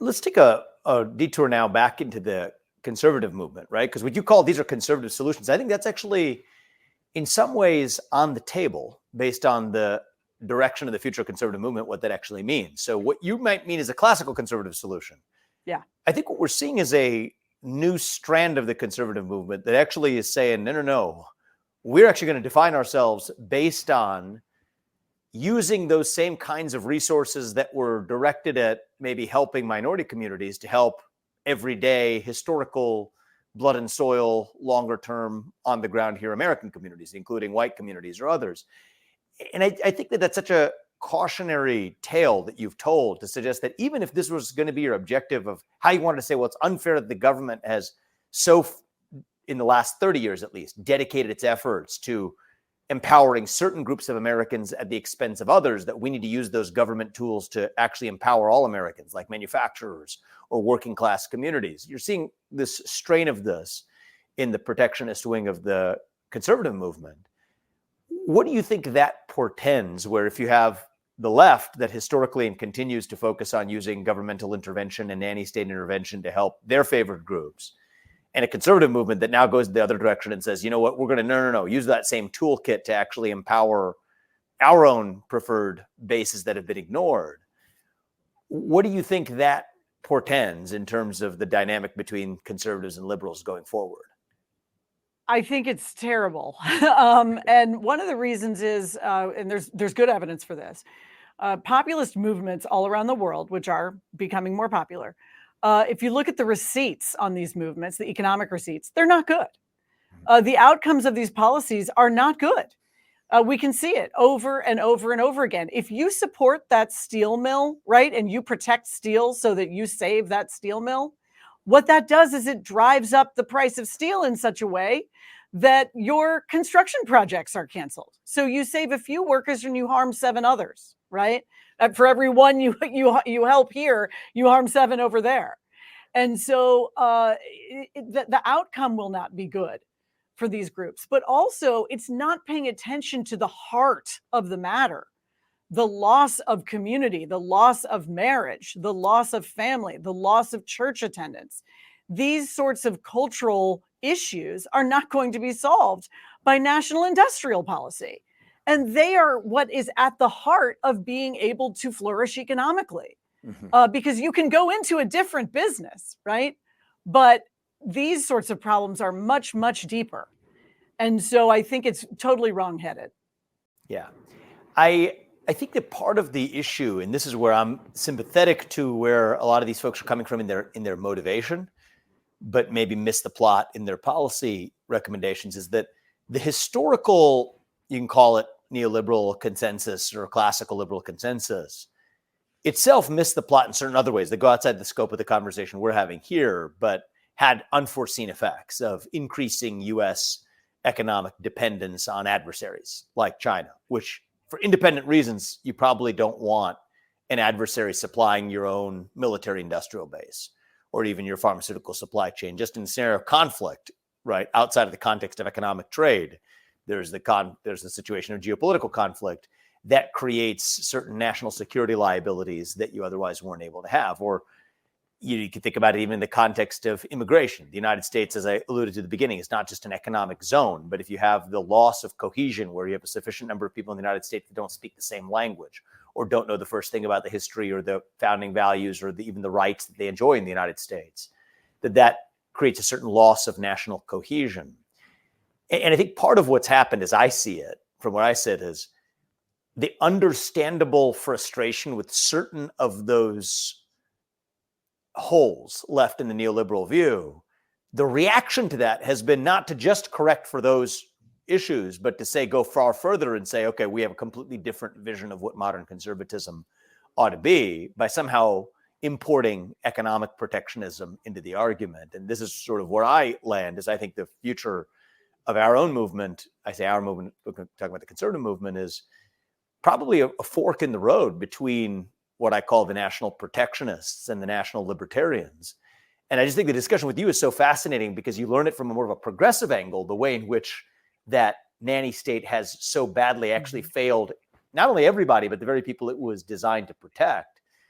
Let's take a detour now back into the conservative movement, right? Because what you call these are conservative solutions. I think that's actually in some ways on the table based on the direction of the future conservative movement, what that actually means. So what you might mean is a classical conservative solution. Yeah. I think what we're seeing is a new strand of the conservative movement that actually is saying, no. We're actually going to define ourselves based on using those same kinds of resources that were directed at maybe helping minority communities to help everyday historical blood and soil, longer term on the ground here, American communities, including white communities or others. And I think that that's such a cautionary tale that you've told to suggest that even if this was going to be your objective of how you wanted to say, well, it's unfair that the government has in the last 30 years at least, dedicated its efforts to empowering certain groups of Americans at the expense of others, that we need to use those government tools to actually empower all Americans, like manufacturers or working class communities. You're seeing this strain of this in the protectionist wing of the conservative movement. What do you think that portends, where if you have the left that historically and continues to focus on using governmental intervention and nanny state intervention to help their favored groups, and a conservative movement that now goes the other direction and says, you know what, we're going to no, use that same toolkit to actually empower our own preferred bases that have been ignored. What do you think that portends in terms of the dynamic between conservatives and liberals going forward? I think it's terrible. And one of the reasons is, and there's good evidence for this, populist movements all around the world, which are becoming more popular, if you look at the receipts on these movements, the economic receipts, they're not good. The outcomes of these policies are not good. We can see it over and over and over again. If you support that steel mill, right, and you protect steel so that you save that steel mill, what that does is it drives up the price of steel in such a way that your construction projects are canceled. So you save a few workers and you harm 7 others, right? For every one you help here, you harm 7 over there. And so the outcome will not be good for these groups. But also, it's not paying attention to the heart of the matter. The loss of community, the loss of marriage, the loss of family, the loss of church attendance. These sorts of cultural issues are not going to be solved by national industrial policy. And they are what is at the heart of being able to flourish economically, because you can go into a different business, right? But these sorts of problems are much, much deeper. And so I think it's totally wrongheaded. Yeah. I think that part of the issue, and this is where I'm sympathetic to where a lot of these folks are coming from in their motivation, but maybe miss the plot in their policy recommendations, is that the historical, you can call it neoliberal consensus or classical liberal consensus, itself missed the plot in certain other ways that go outside the scope of the conversation we're having here, but had unforeseen effects of increasing U.S. economic dependence on adversaries like China, which for independent reasons, you probably don't want an adversary supplying your own military industrial base or even your pharmaceutical supply chain. Just in the scenario of conflict, right, outside of the context of economic trade, there's the situation of geopolitical conflict that creates certain national security liabilities that you otherwise weren't able to have. Or you can think about it even in the context of immigration. The United States, as I alluded to at the beginning, is not just an economic zone, but if you have the loss of cohesion where you have a sufficient number of people in the United States that don't speak the same language or don't know the first thing about the history or the founding values or even the rights that they enjoy in the United States, that creates a certain loss of national cohesion. And I think part of what's happened, as I see it, from where I sit, is the understandable frustration with certain of those holes left in the neoliberal view. The reaction to that has been not to just correct for those issues, but to say, go far further and say, okay, we have a completely different vision of what modern conservatism ought to be, by somehow importing economic protectionism into the argument. And this is sort of where I land, is I think the future of our own movement, I say our movement, we're talking about the conservative movement, is probably a fork in the road between what I call the national protectionists and the national libertarians. And I just think the discussion with you is so fascinating because you learn it from a more of a progressive angle, the way in which that nanny state has so badly actually failed not only everybody, but the very people it was designed to protect.